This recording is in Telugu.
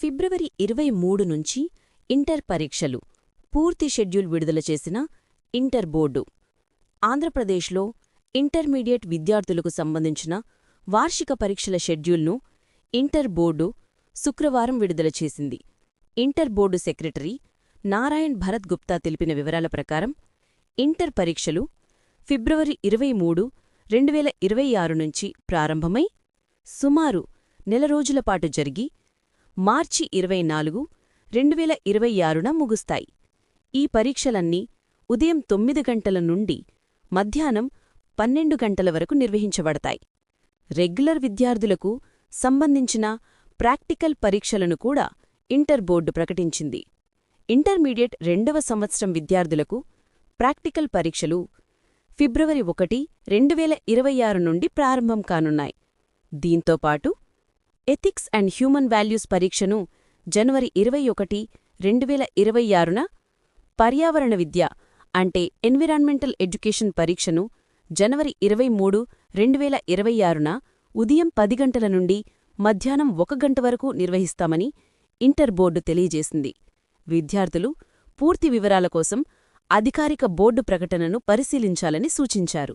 ఫిబ్రవరి 23 నుంచి ఇంటర్ పరీక్షలు పూర్తి షెడ్యూల్ విడుదల చేసిన ఇంటర్ బోర్డు. ఆంధ్రప్రదేశ్లో ఇంటర్మీడియట్ విద్యార్థులకు సంబంధించిన వార్షిక పరీక్షల షెడ్యూల్ను ఇంటర్ బోర్డు శుక్రవారం విడుదల చేసింది. Inter board secretary Narayan Bharat Gupta తెలిపిన వివరాల ప్రకారం ఇంటర్ పరీక్షలు ఫిబ్రవరి 23, 2026 నుంచి ప్రారంభమై సుమారు నెల రోజులపాటు జరిగి మార్చి 24, 2026న ముగుస్తాయి. ఈ పరీక్షలన్నీ ఉదయం 9 గంటల నుండి మధ్యాహ్నం 12 గంటల వరకు నిర్వహించబడతాయి. రెగ్యులర్ విద్యార్థులకు సంబంధించిన ప్రాక్టికల్ పరీక్షలను కూడా ఇంటర్ బోర్డు ప్రకటించింది. ఇంటర్మీడియట్ 2వ సంవత్సరం విద్యార్థులకు ప్రాక్టికల్ పరీక్షలు ఫిబ్రవరి 1, 2026 నుండి ప్రారంభం కానున్నాయి. దీంతోపాటు ఎథిక్స్ అండ్ హ్యూమన్ వాల్యూస్ పరీక్షను జనవరి 21, 2026న, పర్యావరణ విద్య అంటే ఎన్విరాన్మెంటల్ ఎడ్యుకేషన్ పరీక్షను జనవరి 23, 2026న ఉదయం 10 గంటల నుండి మధ్యాహ్నం 1 గంట వరకు నిర్వహిస్తామని ఇంటర్ బోర్డు తెలియజేసింది. విద్యార్థులు పూర్తి వివరాల కోసం అధికారిక బోర్డు ప్రకటనను పరిశీలించాలని సూచించారు.